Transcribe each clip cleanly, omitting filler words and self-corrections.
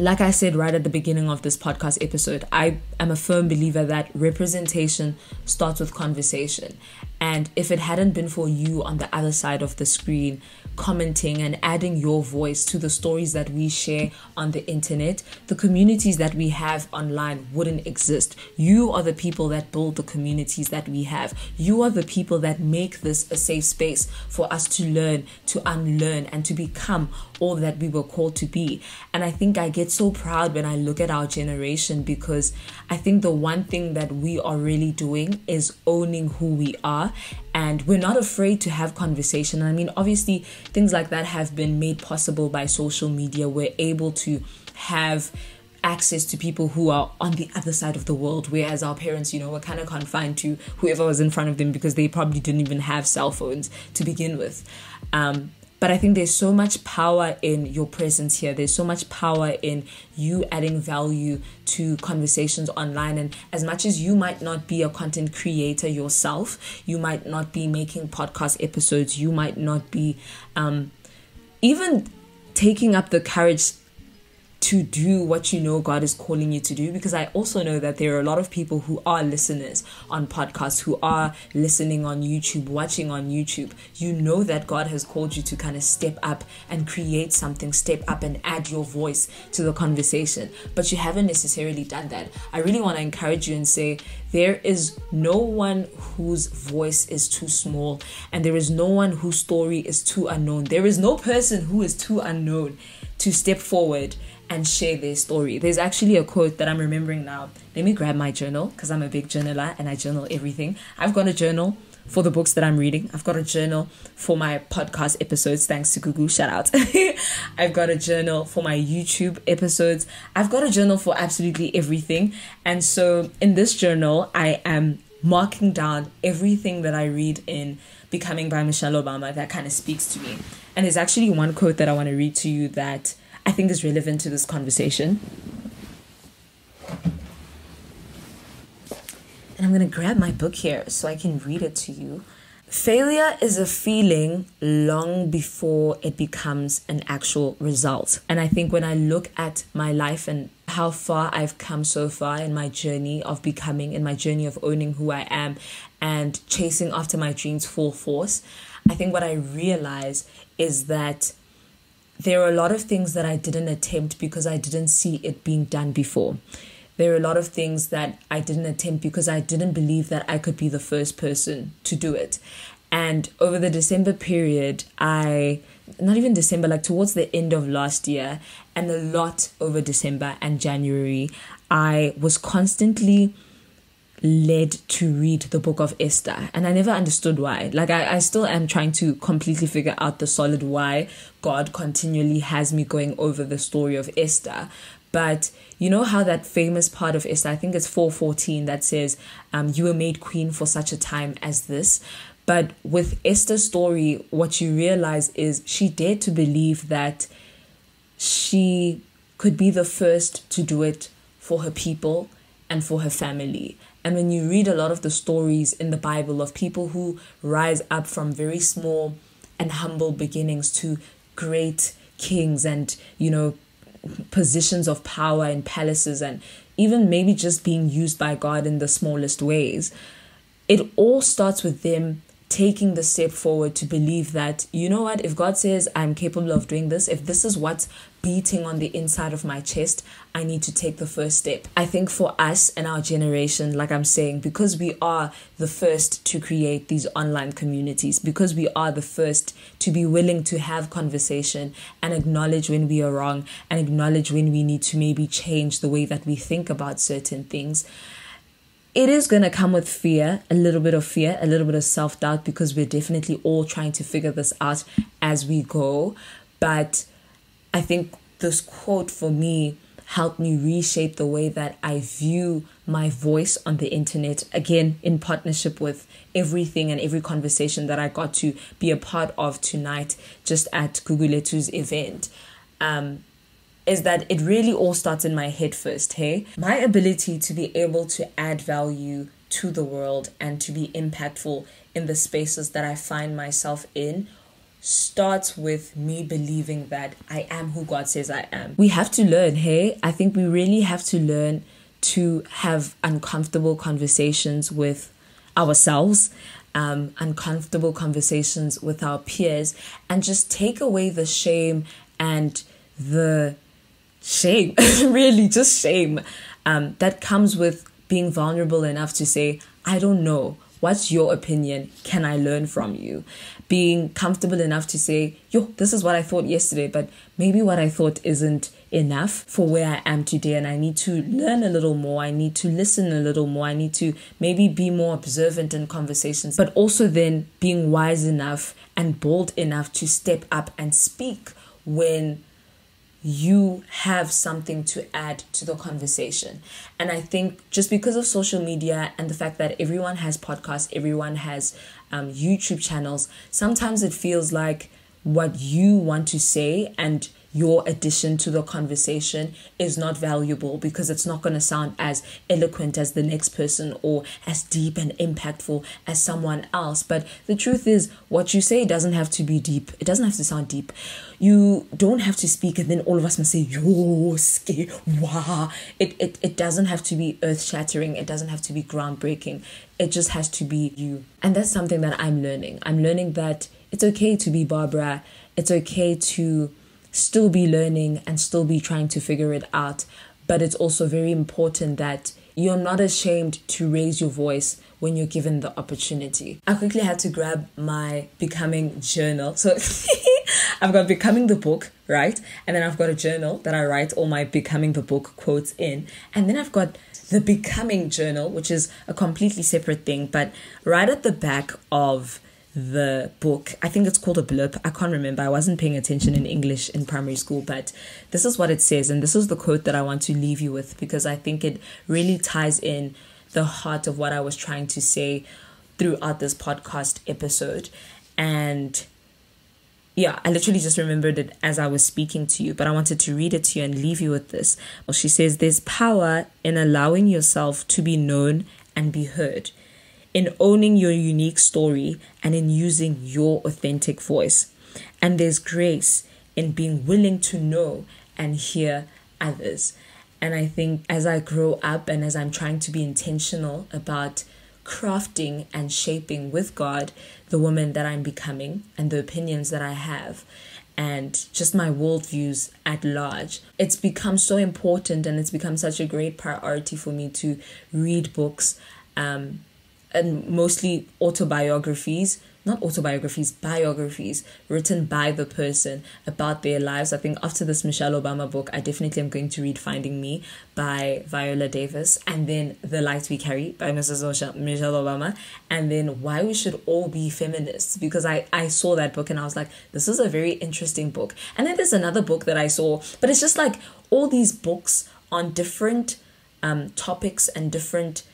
like I said right at the beginning of this podcast episode, I am a firm believer that representation starts with conversation. And if it hadn't been for you on the other side of the screen, commenting and adding your voice to the stories that we share on the internet, the communities that we have online wouldn't exist. You are the people that build the communities that we have. You are the people that make this a safe space for us to learn, to unlearn, and to become all that we were called to be. And I think I get so proud when I look at our generation, because I think the one thing that we are really doing is owning who we are. And we're not afraid to have conversation. I mean, obviously, things like that have been made possible by social media. We're able to have access to people who are on the other side of the world, whereas our parents, were kind of confined to whoever was in front of them because they probably didn't even have cell phones to begin with. But I think there's so much power in your presence here. There's so much power in you adding value to conversations online. And as much as you might not be a content creator yourself, you might not be making podcast episodes, you might not be even taking up the courage to do what you know God is calling you to do, because I also know that there are a lot of people who are listeners on podcasts, who are listening on YouTube, watching on YouTube. You know that God has called you to kind of step up and create something, step up and add your voice to the conversation, but you haven't necessarily done that. I really want to encourage you and say there is no one whose voice is too small, and there is no one whose story is too unknown. There is no person who is too unknown to step forward and share their story. There's actually a quote that I'm remembering now. Let me grab my journal, because I'm a big journaler and I journal everything. I've got a journal for the books that I'm reading. I've got a journal for my podcast episodes, thanks to guuurl, shout out. I've got a journal for my YouTube episodes. I've got a journal for absolutely everything. And so in this journal, I am marking down everything that I read in Becoming by Michelle Obama that kind of speaks to me. And there's actually one quote that I want to read to you that I think is relevant to this conversation. And I'm going to grab my book here so I can read it to you. Failure is a feeling long before it becomes an actual result. And I think when I look at my life and how far I've come so far in my journey of becoming, in my journey of owning who I am and chasing after my dreams full force, I think what I realize is that there are a lot of things that I didn't attempt because I didn't see it being done before. There are a lot of things that I didn't attempt because I didn't believe that I could be the first person to do it. And over the December period, not even December, like towards the end of last year, and a lot over December and January, I was constantly led to read the book of Esther, and I never understood why. Like I still am trying to completely figure out the solid why God continually has me going over the story of Esther. But you know how that famous part of Esther, I think it's 4:14, that says, you were made queen for such a time as this. But with Esther's story, what you realize is she dared to believe that she could be the first to do it for her people and for her family. And when you read a lot of the stories in the Bible of people who rise up from very small and humble beginnings to great kings and, positions of power in palaces, and even maybe just being used by God in the smallest ways, it all starts with them taking the step forward to believe that, you know what, if God says I'm capable of doing this, if this is what's beating on the inside of my chest, I need to take the first step. I think for us and our generation, like I'm saying, because we are the first to create these online communities, because we are the first to be willing to have conversation and acknowledge when we are wrong and acknowledge when we need to maybe change the way that we think about certain things, it is going to come with fear, a little bit of self-doubt, because we're definitely all trying to figure this out as we go. But I think this quote for me helped me reshape the way that I view my voice on the internet, again, in partnership with everything and every conversation that I got to be a part of tonight, just at guuurl's event. Is that it really all starts in my head first, hey? My ability to be able to add value to the world and to be impactful in the spaces that I find myself in starts with me believing that I am who God says I am. We have to learn, hey? I think we really have to learn to have uncomfortable conversations with ourselves, uncomfortable conversations with our peers, and just take away the shame and the shame, really just shame, that comes with being vulnerable enough to say, I don't know. What's your opinion? Can I learn from you? Being comfortable enough to say, this is what I thought yesterday, but maybe what I thought isn't enough for where I am today, and I need to learn a little more. I need to listen a little more. I need to maybe be more observant in conversations, but also then being wise enough and bold enough to step up and speak when you have something to add to the conversation. And I think just because of social media and the fact that everyone has podcasts, everyone has YouTube channels, sometimes it feels like what you want to say and your addition to the conversation is not valuable because it's not going to sound as eloquent as the next person or as deep and impactful as someone else. But the truth is, what you say doesn't have to be deep. It doesn't have to sound deep. You don't have to speak and then all of us must say, yo, ske, wah. It doesn't have to be earth-shattering. It doesn't have to be groundbreaking. It just has to be you. And that's something that I'm learning. I'm learning that it's okay to be Barbara. It's okay to still be learning and still be trying to figure it out. But it's also very important that you're not ashamed to raise your voice when you're given the opportunity. I quickly had to grab my Becoming journal. So I've got Becoming the book, right? And then I've got a journal that I write all my Becoming the book quotes in. And then I've got the Becoming journal, which is a completely separate thing. But right at the back of the book, I think it's called a blurb. I can't remember. I wasn't paying attention in English in primary school, but this is what it says. And this is the quote that I want to leave you with because I think it really ties in the heart of what I was trying to say throughout this podcast episode. And yeah, I literally just remembered it as I was speaking to you, but I wanted to read it to you and leave you with this. Well, she says, there's power in allowing yourself to be known and be heard, in owning your unique story and in using your authentic voice. And there's grace in being willing to know and hear others. And I think as I grow up and as I'm trying to be intentional about crafting and shaping with God the woman that I'm becoming and the opinions that I have and just my worldviews at large, it's become so important and it's become such a great priority for me to read books, and mostly biographies written by the person about their lives. I think after this Michelle Obama book, I definitely am going to read Finding Me by Viola Davis, and then The Light We Carry by Michelle Obama, and then Why We Should All Be Feminists, because I saw that book and I was like, this is a very interesting book. And then there's another book that I saw, but it's just like all these books on different topics and different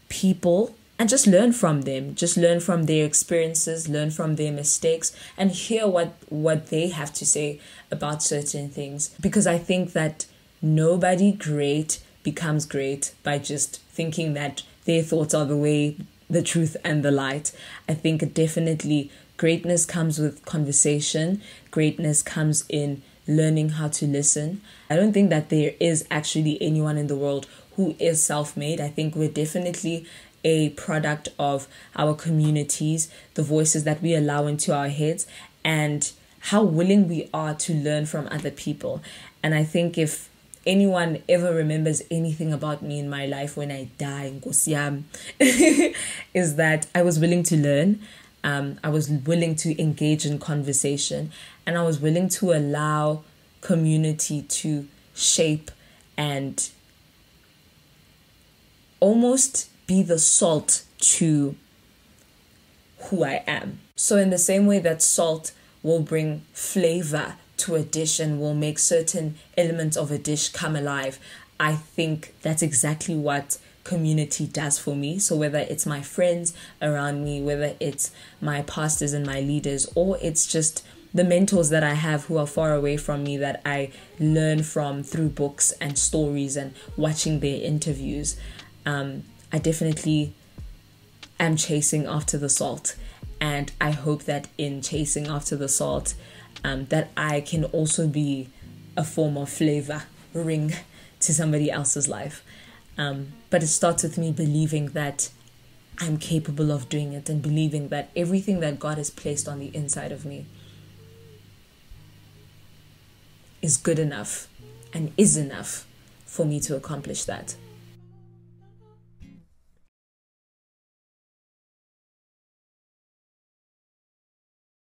people, and just learn from them, just learn from their experiences, learn from their mistakes, and hear what they have to say about certain things. Because I think that nobody great becomes great by just thinking that their thoughts are the way, the truth, and the light. I think definitely greatness comes with conversation. Greatness comes in learning how to listen. I don't think that there is actually anyone in the world who is self-made. I think we're definitely a product of our communities, the voices that we allow into our heads, and how willing we are to learn from other people. And I think if anyone ever remembers anything about me in my life when I die, is that I was willing to learn, I was willing to engage in conversation, and I was willing to allow community to shape and almost be the salt to who I am. So in the same way that salt will bring flavor to a dish and will make certain elements of a dish come alive, I think that's exactly what community does for me. So whether it's my friends around me, whether it's my pastors and my leaders, or it's just the mentors that I have who are far away from me that I learn from through books and stories and watching their interviews, I definitely am chasing after the salt. And I hope that in chasing after the salt, that I can also be a form of flavoring to somebody else's life. But it starts with me believing that I'm capable of doing it, and believing that everything that God has placed on the inside of me is good enough and is enough for me to accomplish that.